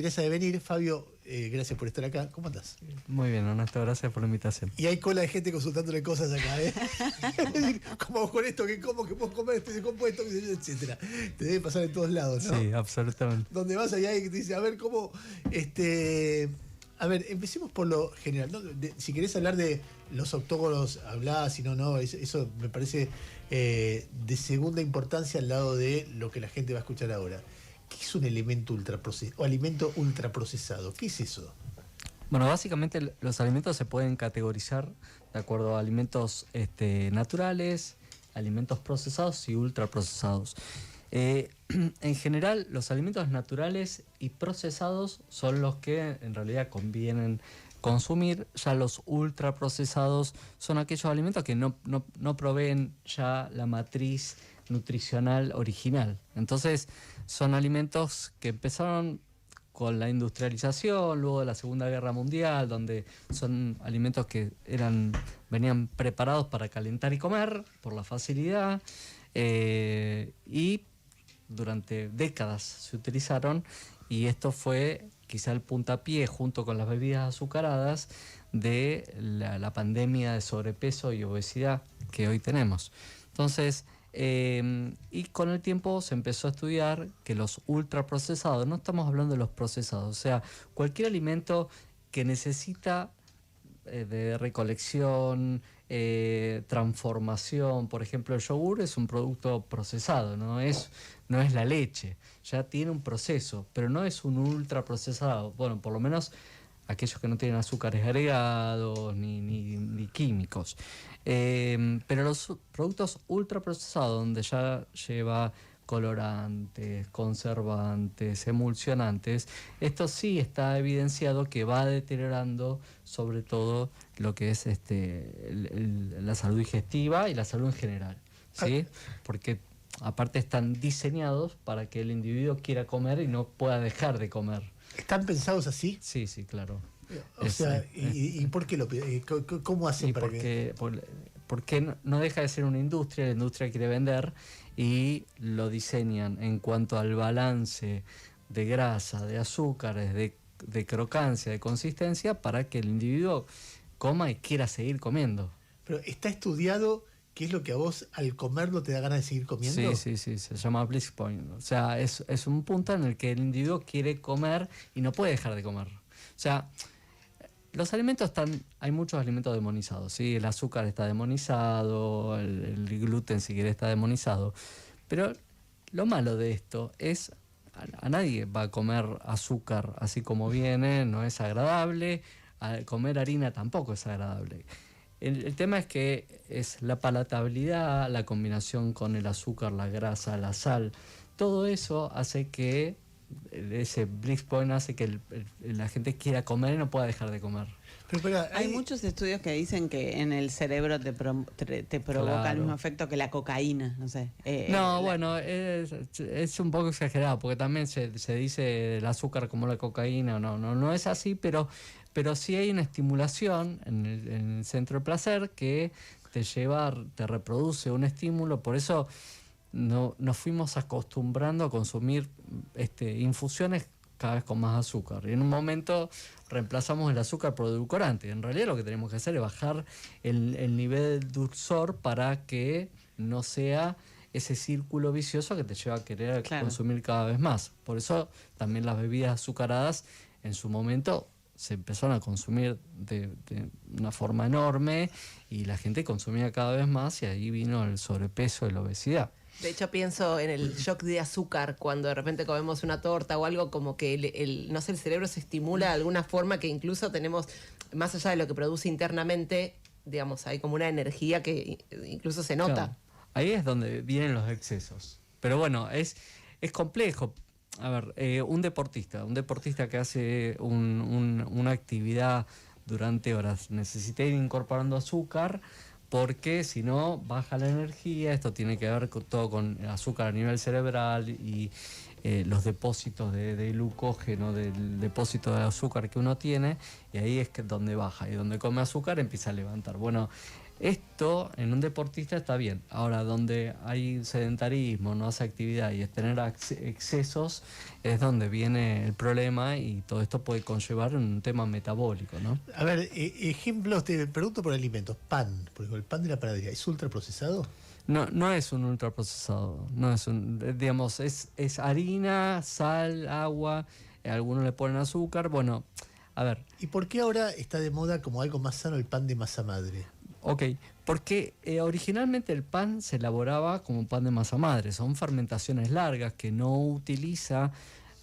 Gracias de venir, Fabio, gracias por estar acá. ¿Cómo andás? Muy bien, Ernesto, gracias por la invitación. Y hay cola de gente consultándole cosas acá, ¿eh? ¿Cómo hago con esto? ¿Cómo que puedo comer este compuesto? Etcétera. Te debe pasar en todos lados, ¿no? Sí, absolutamente. Donde vas allá y te dice, a ver, ¿cómo? A ver, empecemos por lo general, ¿no? Si querés hablar de los octógonos, hablá, si no, no. Eso me parece de segunda importancia al lado de lo que la gente va a escuchar ahora. ¿Qué es un elemento ultraprocesado o alimento ultraprocesado? ¿Qué es eso? Bueno, básicamente los alimentos se pueden categorizar de acuerdo a alimentos naturales, alimentos procesados y ultraprocesados. En general, los alimentos naturales y procesados son los que en realidad convienen consumir. Ya los ultraprocesados son aquellos alimentos que no proveen ya la matriz nutricional original. Entonces, son alimentos que empezaron con la industrialización, luego de la Segunda Guerra Mundial, donde son alimentos que venían preparados para calentar y comer por la facilidad, y durante décadas se utilizaron, y esto fue quizá el puntapié, junto con las bebidas azucaradas, de la pandemia de sobrepeso y obesidad que hoy tenemos. Entonces, y con el tiempo se empezó a estudiar que los ultraprocesados, no estamos hablando de los procesados, o sea, cualquier alimento que necesita de recolección, transformación. Por ejemplo, el yogur es un producto procesado, no es la leche, ya tiene un proceso, pero no es un ultraprocesado. Bueno, por lo menos aquellos que no tienen azúcares agregados ni químicos. Pero los productos ultraprocesados, donde ya lleva colorantes, conservantes, emulsionantes, esto sí está evidenciado que va deteriorando sobre todo lo que es la salud digestiva y la salud en general, ¿sí? Porque aparte están diseñados para que el individuo quiera comer y no pueda dejar de comer. ¿Están pensados así? Sí, sí, claro. ¿Y por qué cómo hacen para que...? Porque no deja de ser una industria, la industria quiere vender y lo diseñan en cuanto al balance de grasa, de azúcares, de crocancia, de consistencia, para que el individuo coma y quiera seguir comiendo. Pero ¿está estudiado qué es lo que a vos al comerlo te da ganas de seguir comiendo? Sí, se llama bliss point. O sea, es un punto en el que el individuo quiere comer y no puede dejar de comer. O sea, los alimentos hay muchos alimentos demonizados, ¿sí? El azúcar está demonizado, el gluten, si quiere, está demonizado. Pero lo malo de esto es, a nadie va a comer azúcar así como viene, no es agradable. Comer harina tampoco es agradable. El tema es que es la palatabilidad, la combinación con el azúcar, la grasa, la sal. Todo eso hace que ese bliss point hace que la gente quiera comer y no pueda dejar de comer. Pero hay muchos estudios que dicen que en el cerebro te provoca, claro, el mismo efecto que la cocaína, no sé. Bueno, es un poco exagerado, porque también se dice el azúcar como la cocaína. No es así, pero sí hay una estimulación en el centro de placer que te reproduce un estímulo. Por eso nos fuimos acostumbrando a consumir infusiones cada vez con más azúcar, y en un momento reemplazamos el azúcar por edulcorante. En realidad lo que tenemos que hacer es bajar el nivel de dulzor para que no sea ese círculo vicioso que te lleva a querer, claro, consumir cada vez más. Por eso también las bebidas azucaradas en su momento se empezaron a consumir de una forma enorme, y la gente consumía cada vez más, y ahí vino el sobrepeso y la obesidad. De hecho, pienso en el shock de azúcar, cuando de repente comemos una torta o algo, como que no sé, el cerebro se estimula de alguna forma, que incluso tenemos, más allá de lo que produce internamente, digamos, hay como una energía que incluso se nota. Claro. Ahí es donde vienen los excesos. Pero bueno, es complejo. A ver, un deportista que hace una actividad durante horas necesita ir incorporando azúcar, porque si no baja la energía. Esto tiene que ver todo con el azúcar a nivel cerebral y los depósitos de glucógeno, del depósito de azúcar que uno tiene, y ahí es donde baja, y donde come azúcar empieza a levantar. Bueno, Esto en un deportista está bien. Ahora, donde hay sedentarismo, no hace actividad y es tener excesos, es donde viene el problema y todo esto puede conllevar un tema metabólico, ¿no? A ver, ejemplos, te pregunto por alimentos. Pan, por ejemplo, el pan de la panadería, ¿es ultraprocesado? No, no es un ultraprocesado, no es digamos, es harina, sal, agua, algunos le ponen azúcar, bueno, a ver. ¿Y por qué ahora está de moda como algo más sano el pan de masa madre? Ok, porque originalmente el pan se elaboraba como pan de masa madre, son fermentaciones largas que no utilizaba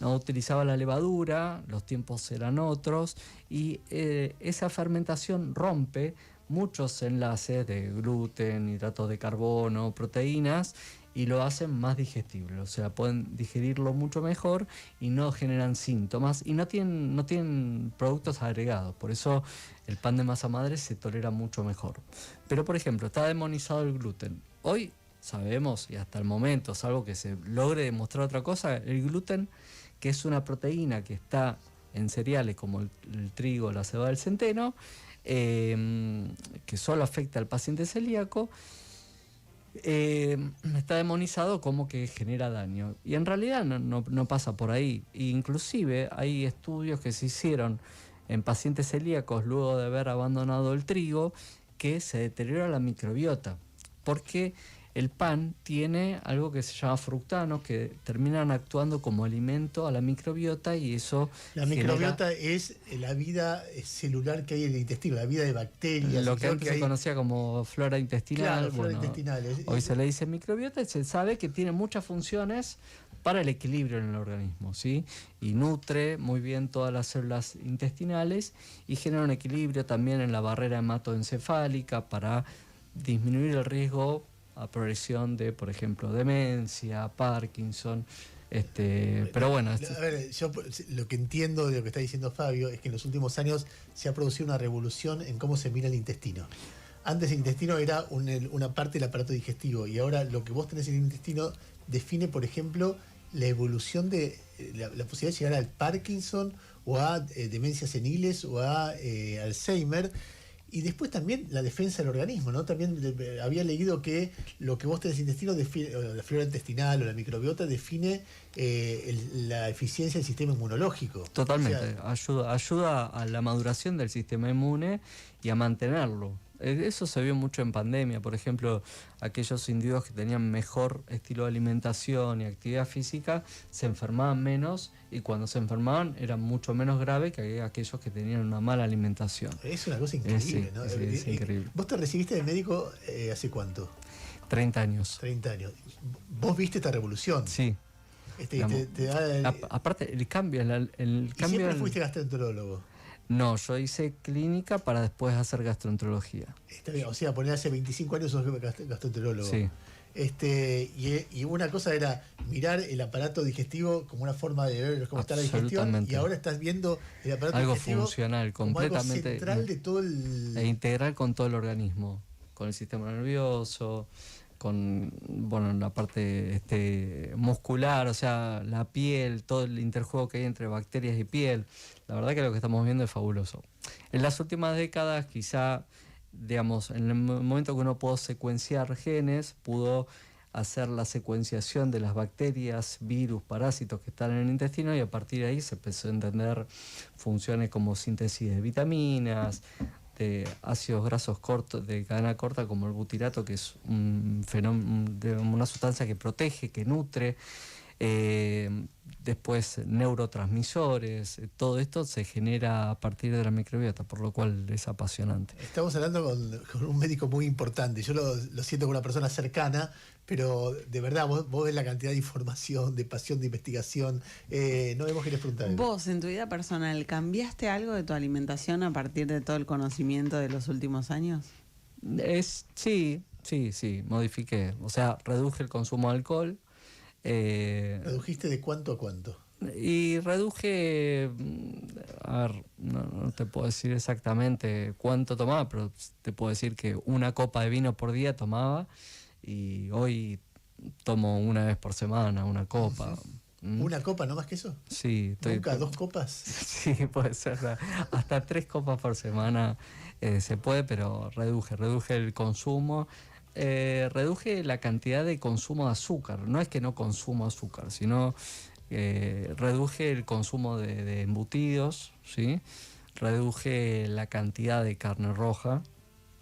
la levadura, los tiempos eran otros y esa fermentación rompe muchos enlaces de gluten, hidratos de carbono, proteínas y lo hacen más digestible, o sea, pueden digerirlo mucho mejor y no generan síntomas y no tienen productos agregados, por eso el pan de masa madre se tolera mucho mejor. Pero por ejemplo, está demonizado el gluten. Hoy sabemos, y hasta el momento, salvo que se logre demostrar otra cosa, el gluten, que es una proteína que está en cereales como el trigo, la cebada, el centeno, que solo afecta al paciente celíaco, está demonizado como que genera daño. Y en realidad no pasa por ahí. Inclusive hay estudios que se hicieron en pacientes celíacos luego de haber abandonado el trigo que se deteriora la microbiota. Porque el pan tiene algo que se llama fructanos que terminan actuando como alimento a la microbiota y eso... La microbiota es la vida celular que hay en el intestino, la vida de bacterias. Lo que antes se conocía como flora intestinal. Claro, flora intestinal. Hoy se le dice microbiota y se sabe que tiene muchas funciones para el equilibrio en el organismo, ¿sí? Y nutre muy bien todas las células intestinales y genera un equilibrio también en la barrera hematoencefálica para disminuir el riesgo a progresión de, por ejemplo, demencia, Parkinson, pero bueno. A ver, yo lo que entiendo de lo que está diciendo Fabio es que en los últimos años se ha producido una revolución en cómo se mira el intestino. Antes el intestino era una parte del aparato digestivo y ahora lo que vos tenés en el intestino define, por ejemplo, la evolución de la posibilidad de llegar al Parkinson o a demencias seniles o a Alzheimer. Y después también la defensa del organismo, ¿no? También había leído que lo que vos tenés en el intestino, la flora intestinal o la microbiota, define la eficiencia del sistema inmunológico. Totalmente, o sea, ayuda a la maduración del sistema inmune y a mantenerlo. Eso se vio mucho en pandemia, por ejemplo, aquellos individuos que tenían mejor estilo de alimentación y actividad física se enfermaban menos y cuando se enfermaban era mucho menos grave que aquellos que tenían una mala alimentación. Es una cosa increíble, sí, ¿no? Sí, es increíble. ¿Vos te recibiste de médico hace cuánto? 30 años. 30 años. ¿Vos viste esta revolución? Sí. Aparte, el cambio... ¿Y siempre fuiste gastroenterólogo? No, yo hice clínica para después hacer gastroenterología. Está bien, o sea, poner hace 25 años sos gastroenterólogo. Sí. Y una cosa era mirar el aparato digestivo como una forma de ver cómo está la digestión y ahora estás viendo el aparato algo digestivo funcional, como completamente algo central de todo e integral con todo el organismo, con el sistema nervioso, con la parte muscular, o sea, la piel, todo el interjuego que hay entre bacterias y piel. La verdad que lo que estamos viendo es fabuloso. En las últimas décadas, quizá, digamos, en el momento que uno pudo secuenciar genes, pudo hacer la secuenciación de las bacterias, virus, parásitos que están en el intestino y a partir de ahí se empezó a entender funciones como síntesis de vitaminas, de ácidos grasos cortos de cadena corta como el butirato, que es un fenómeno, una sustancia que protege, que nutre, después neurotransmisores, todo esto se genera a partir de la microbiota, por lo cual es apasionante. Estamos hablando con un médico muy importante, yo lo siento como una persona cercana, pero de verdad vos ves la cantidad de información, de pasión, de investigación. No vemos que les preguntar. Vos, en tu vida personal, ¿cambiaste algo de tu alimentación a partir de todo el conocimiento de los últimos años? Sí, modifiqué. O sea, reduje el consumo de alcohol. ¿Redujiste de cuánto a cuánto? Y reduje, a ver, no te puedo decir exactamente cuánto tomaba, pero te puedo decir que una copa de vino por día tomaba y hoy tomo una vez por semana una copa. ¿Una copa, no más que eso? Sí. ¿Nunca 2 copas? Sí, puede ser. Hasta 3 copas por semana se puede, pero reduje el consumo. Reduje la cantidad de consumo de azúcar. No es que no consumo azúcar, sino reduje el consumo de embutidos, ¿sí? Reduje la cantidad de carne roja.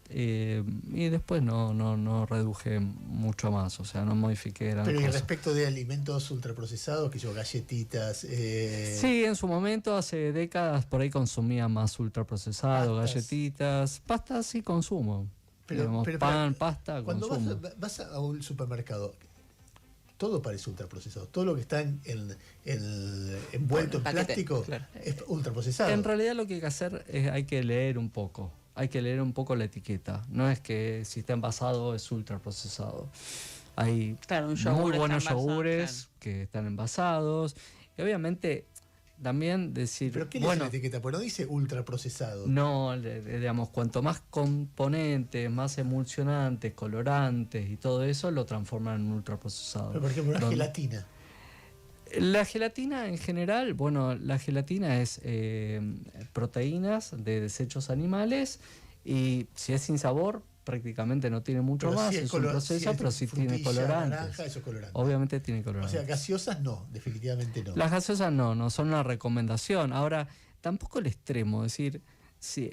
Y después no reduje mucho más, o sea, no modifiqué gran Pero y cosa. respecto de alimentos ultraprocesados, que yo, galletitas... Sí, en su momento, hace décadas, por ahí consumía más ultraprocesado, Pastas. galletitas, pastas sí consumo. Digamos, pan, pasta, cuando consumo. vas a un supermercado, todo parece ultraprocesado. Todo lo que está envuelto en paquete, plástico claro. es ultraprocesado. En realidad lo que hay que hacer es hay que leer un poco. Hay que leer un poco la etiqueta. No es que si está envasado es ultraprocesado. Hay Claro, un yogur muy está buenos envasado, yogures claro. que están envasados. Y obviamente también decir, ¿Pero qué le dice la etiqueta? Pues no dice ultraprocesado. no, digamos, cuanto más componentes, más emulsionantes, colorantes y todo eso, lo transforman en ultraprocesado. Pero, por ejemplo, una Donde- gelatina. La gelatina en general, bueno, la gelatina es proteínas de desechos animales y si es sin sabor, prácticamente no tiene mucho Pero más, sí es un si proceso, es pero sí tiene frutilla, colorantes. naranja, eso es colorante. Obviamente tiene O colorantes. sea, gaseosas no, definitivamente no. Las gaseosas no son una recomendación. Ahora, tampoco el extremo, es decir, si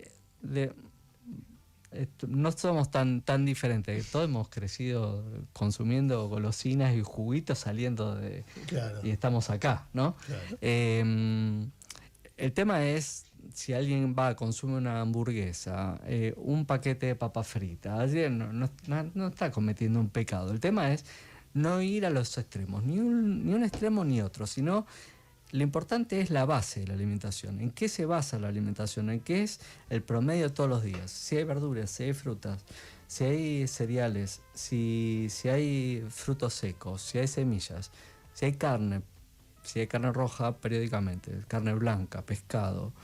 no somos tan diferentes. Todos hemos crecido consumiendo golosinas y juguitos saliendo de... Claro. Y estamos acá, ¿no? Claro. El tema es si alguien va a consumir una hamburguesa, un paquete de papas fritas, no está cometiendo un pecado. El tema es no ir a los extremos, ni un extremo ni otro, sino lo importante es la base de la alimentación. ¿En qué se basa la alimentación? ¿En qué es el promedio todos los días? Si hay verduras, si hay frutas, si hay cereales, si hay frutos secos, si hay semillas, si hay carne roja periódicamente, carne blanca, pescado,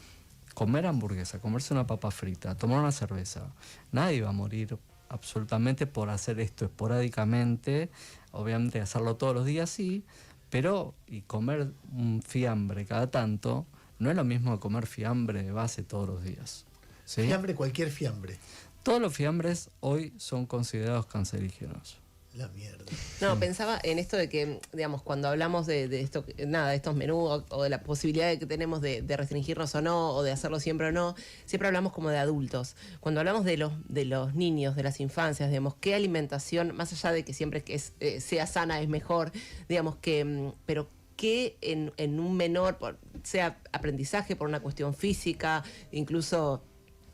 comer hamburguesa, comerse una papa frita, tomar una cerveza. Nadie va a morir absolutamente por hacer esto esporádicamente. Obviamente hacerlo todos los días sí, pero y comer un fiambre cada tanto no es lo mismo que comer fiambre de base todos los días. ¿Sí? Fiambre, cualquier fiambre. Todos los fiambres hoy son considerados cancerígenos. La mierda. No, pensaba en esto de que, digamos, cuando hablamos de esto, nada, de estos menús o de la posibilidad de que tenemos de restringirnos o no, o de hacerlo siempre o no, siempre hablamos como de adultos. Cuando hablamos de los niños, de las infancias, digamos, qué alimentación, más allá de que siempre que sea sana es mejor, digamos que, pero que en un menor, sea aprendizaje por una cuestión física, incluso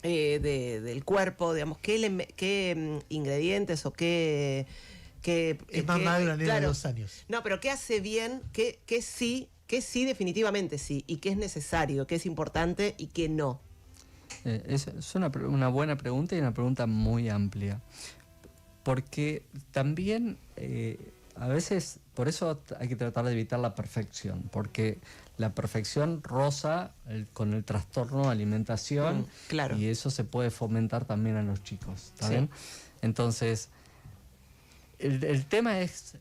del cuerpo, digamos, qué ingredientes o qué... Es más magro la nena de claro. 2 años. No, pero ¿qué hace bien? ¿Qué sí definitivamente sí? ¿Y qué es necesario? ¿Qué es importante? ¿Y qué no? Es una buena pregunta y una pregunta muy amplia. Porque también a veces, por eso hay que tratar de evitar la perfección, porque la perfección roza con el trastorno de alimentación claro. y eso se puede fomentar también en los chicos. ¿Está Sí. bien? Entonces, el tema es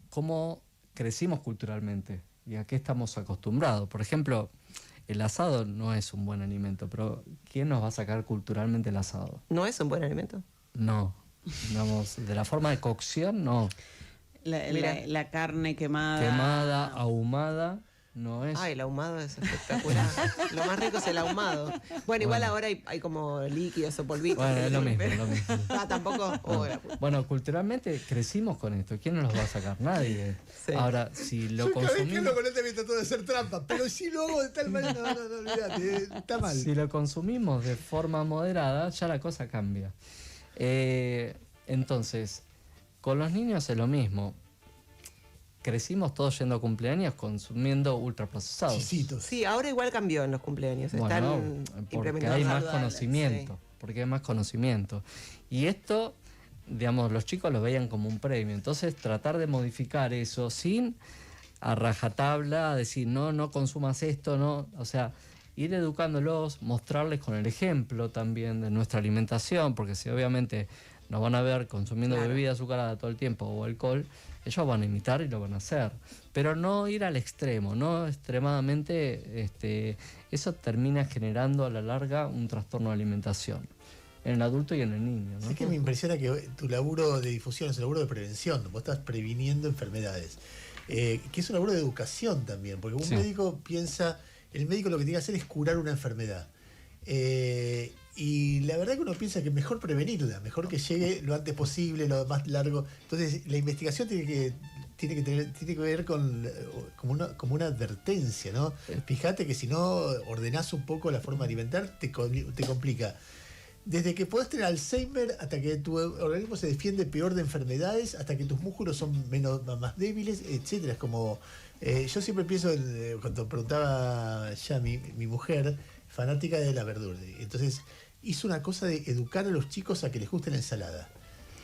cómo crecimos culturalmente y a qué estamos acostumbrados. Por ejemplo, el asado no es un buen alimento, pero ¿quién nos va a sacar culturalmente el asado? ¿No es un buen alimento? No. Digamos, de la forma de cocción, no. La carne quemada. Quemada, ahumada, no es. Ay, el ahumado es espectacular. Lo más rico es el ahumado. Bueno, igual Bueno. ahora hay como líquidos o polvitos. Bueno, es lo mismo, Pero- lo mismo. Ah, tampoco. No. Oh, la puta. Bueno, culturalmente crecimos con esto. ¿Quién nos los va a sacar? Nadie. Sí. Ahora, si lo Yo cada vez que consumimos, hablo con él también trató de hacer trampa, pero si lo hago de tal manera, no, olvídate, está mal. si lo consumimos de forma moderada, ya la cosa cambia. Entonces, con los niños es lo mismo. Crecimos todos yendo a cumpleaños consumiendo ultraprocesados. Chisitos. Sí, ahora igual cambió en los cumpleaños. Bueno, Están porque implementando hay más saludables, conocimiento. Porque hay más conocimiento. Y esto, digamos, los chicos lo veían como un premio. Entonces, tratar de modificar eso sin a rajatabla, decir, no consumas esto, no. O sea, ir educándolos, mostrarles con el ejemplo también de nuestra alimentación, porque si obviamente nos van a ver consumiendo Claro. bebida azucarada todo el tiempo o alcohol, ellos van a imitar y lo van a hacer. Pero no ir al extremo, no extremadamente, eso termina generando a la larga un trastorno de alimentación en el adulto y en el niño, ¿no? Sí, que me impresiona que tu laburo de difusión es un laburo de prevención, vos estás previniendo enfermedades, que es un laburo de educación también, porque un Sí. médico piensa, el médico lo que tiene que hacer es curar una enfermedad. Y la verdad que uno piensa que mejor prevenirla, mejor que llegue lo antes posible, lo más largo. Entonces, la investigación tiene que ver con como una advertencia, ¿no? Fíjate que si no ordenás un poco la forma de alimentar, te complica. Desde que podés tener Alzheimer hasta que tu organismo se defiende peor de enfermedades, hasta que tus músculos son más débiles, etcétera. Es como yo siempre pienso cuando preguntaba ya mi mujer, fanática de la verdura. Entonces hizo una cosa de educar a los chicos a que les guste la ensalada.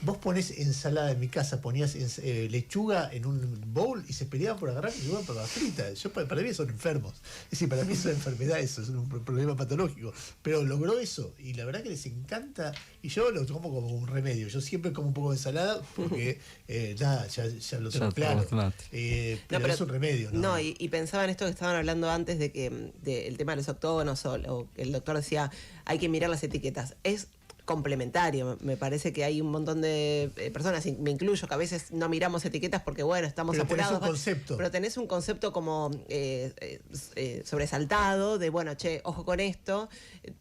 Vos ponés ensalada en mi casa, ponías lechuga en un bowl y se peleaban por agarrar y iban por la frita. Para mí son enfermos. Es decir, para mí es una enfermedad eso, es un problema patológico. Pero logró eso y la verdad que les encanta. Y yo lo tomo como un remedio. Yo siempre como un poco de ensalada porque ya lo tengo claro. Pero es un remedio, ¿no? No, y pensaba en esto que estaban hablando antes de que el tema de los octógonos o que el doctor decía hay que mirar las etiquetas. Es complementario. Me parece que hay un montón de personas, y me incluyo, que a veces no miramos etiquetas porque, bueno, estamos pero apurados. Tenés un concepto. Pero tenés un concepto como sobresaltado de, bueno, che, ojo con esto.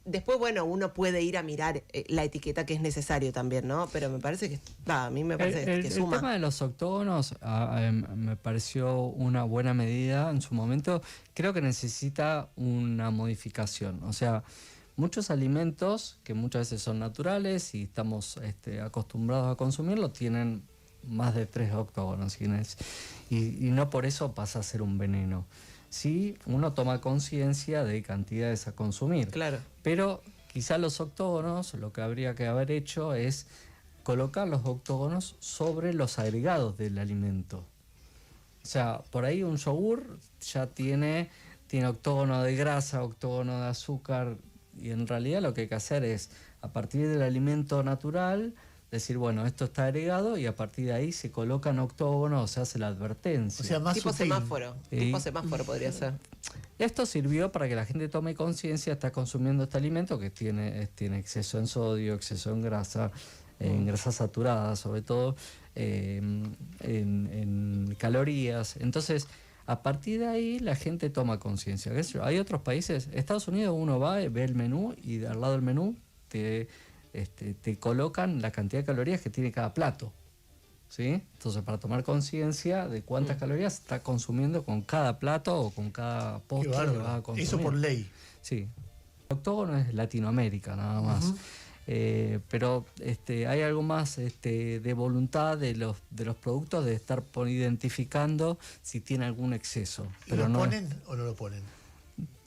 Después, bueno, uno puede ir a mirar la etiqueta que es necesario también, ¿no? Pero me parece que, a mí me parece que suma. El tema de los octógonos me pareció una buena medida en su momento. Creo que necesita una modificación. O sea, muchos alimentos que muchas veces son naturales y estamos acostumbrados a consumirlos tienen más de 3 octógonos y no por eso pasa a ser un veneno. Sí, uno toma conciencia de cantidades a consumir. Claro. Pero quizá los octógonos, lo que habría que haber hecho es colocar los octógonos sobre los agregados del alimento. O sea, por ahí un yogur ya tiene octógono de grasa, octógono de azúcar. Y en realidad lo que hay que hacer es, a partir del alimento natural, decir, bueno, esto está agregado y a partir de ahí se colocan octógonos o se hace la advertencia. O sea, más Tipo sutil. semáforo. Sí. Tipo semáforo podría ser. Esto sirvió para que la gente tome conciencia, está consumiendo este alimento que tiene exceso en sodio, exceso en grasa, en grasas saturadas sobre todo, en calorías. Entonces, a partir de ahí la gente toma conciencia. Hay otros países, Estados Unidos uno va, ve el menú y al lado del menú te colocan la cantidad de calorías que tiene cada plato. ¿Sí? Entonces, para tomar conciencia de cuántas calorías está consumiendo con cada plato o con cada postre que vas a consumir. Eso por ley. Sí. El octógono es Latinoamérica nada más. Pero hay algo más de voluntad de los productos de estar identificando si tiene algún exceso. Pero ¿Lo ponen o no lo ponen?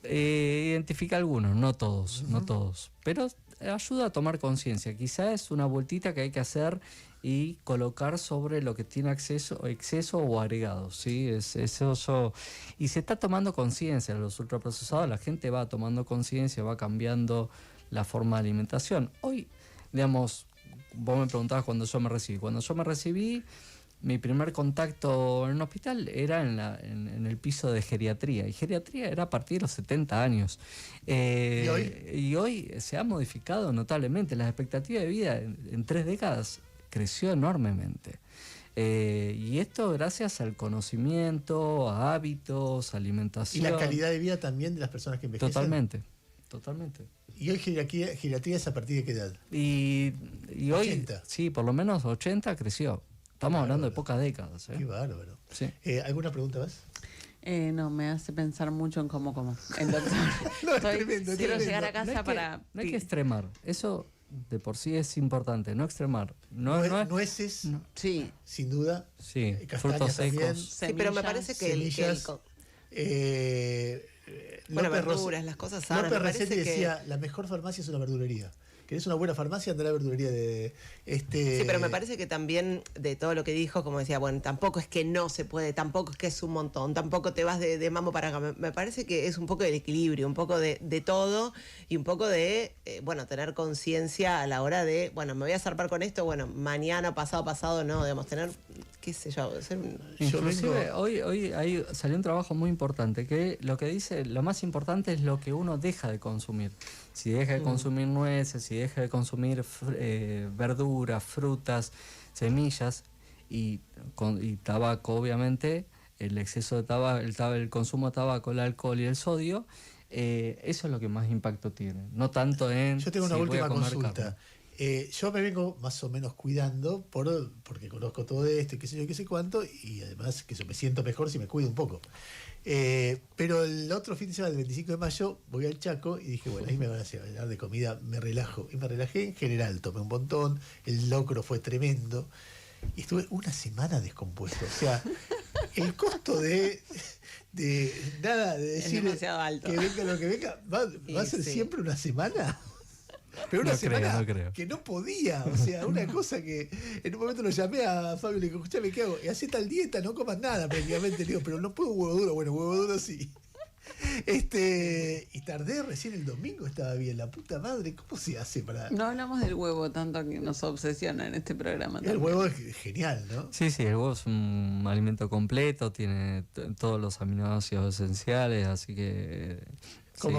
Identifica algunos, no todos, no todos. Pero ayuda a tomar conciencia. Quizá es una vueltita que hay que hacer y colocar sobre lo que tiene exceso o agregados, ¿sí? Es eso. Y se está tomando conciencia de los ultraprocesados, la gente va tomando conciencia, va cambiando la forma de alimentación. Hoy, digamos, vos me preguntabas cuando yo me recibí. Cuando yo me recibí, mi primer contacto en un hospital era en el piso de geriatría. Y geriatría era a partir de los 70 años. ¿Y hoy se ha modificado notablemente. La expectativa de vida en 3 décadas creció enormemente. Y esto gracias al conocimiento, a hábitos, alimentación. Y la calidad de vida también de las personas que envejecen. Totalmente. ¿Y hoy geriatría es a partir de qué edad? Y hoy, 80. sí, por lo menos 80 creció. Estamos hablando de pocas décadas. Qué bárbaro. Sí. ¿Alguna pregunta más? No, me hace pensar mucho en cómo como. El doctor. No, es tremendo, es quiero tremendo. llegar a casa para... No hay que extremar. Eso de por sí es importante. No extremar. Nueces, no. Sí. sin duda. Sí, Castañas frutos también. secos. Sí, pero me parece que semillas. bueno, López verduras, las cosas sanas. López Me parece Recetti que decía, la mejor farmacia es una verdulería. ¿Querés una buena farmacia? Anda a la verdulería de... Sí, pero me parece que también de todo lo que dijo, como decía, bueno, tampoco es que no se puede, tampoco es que es un montón, tampoco te vas de mambo para acá. Me parece que es un poco del equilibrio, un poco de todo y un poco de, bueno, tener conciencia a la hora de, bueno, me voy a zarpar con esto, bueno, mañana, pasado, no, debemos tener, qué sé yo, ser un... Inclusive hoy ahí salió un trabajo muy importante que lo que dice, lo más importante es lo que uno deja de consumir. Si deja de consumir nueces, si deja de consumir verduras, frutas, semillas y tabaco, obviamente, el exceso de tabaco, el consumo de tabaco, el alcohol y el sodio, eso es lo que más impacto tiene. No tanto en... Yo tengo una si voy a última comer consulta. Yo me vengo más o menos cuidando porque conozco todo esto y qué sé yo, qué sé cuánto, y además que yo me siento mejor si me cuido un poco. Pero el otro fin de semana, el 25 de mayo, voy al Chaco y dije, bueno, ahí me van a llevar de comida, me relajo. Y me relajé en general, tomé un montón, el locro fue tremendo. Y estuve una semana descompuesto. O sea, el costo de nada, de decir alto. que venga lo que venga, va a ser siempre una semana. Pero una No semana creo, no creo. que no podía, o sea, una cosa que en un momento lo llamé a Fabio y le dije, escuchame, ¿qué hago? Y hacé tal dieta, no comas nada prácticamente. Le digo, pero no puedo huevo duro. Bueno, huevo duro sí. Y tardé recién el domingo, estaba bien. La puta madre, ¿cómo se hace para...? No hablamos del huevo tanto que nos obsesiona en este programa. El huevo es genial, ¿no? Sí, el huevo es un alimento completo, tiene todos los aminoácidos esenciales, así que...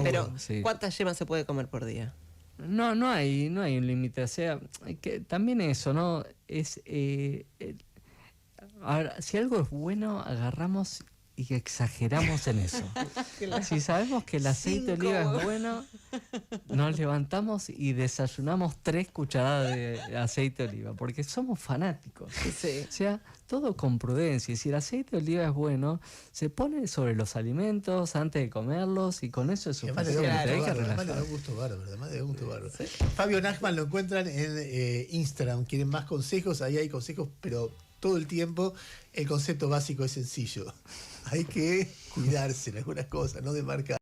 Pero, ¿cuántas yemas se puede comer por día? No hay un límite, o sea, que también eso, ¿no? Es ahora, si algo es bueno, agarramos y exageramos en eso. Si sabemos que el aceite de oliva es bueno, nos levantamos y desayunamos 3 cucharadas de aceite de oliva, porque somos fanáticos. Sí. O sea, todo con prudencia. Y si el aceite de oliva es bueno, se pone sobre los alimentos antes de comerlos y con eso es suficiente. Además le da un gusto bárbaro. Sí. Fabio Nachman lo encuentran en Instagram. Quieren más consejos, ahí hay consejos, pero todo el tiempo. El concepto básico es sencillo. Hay que cuidarse en algunas cosas, no de marcar.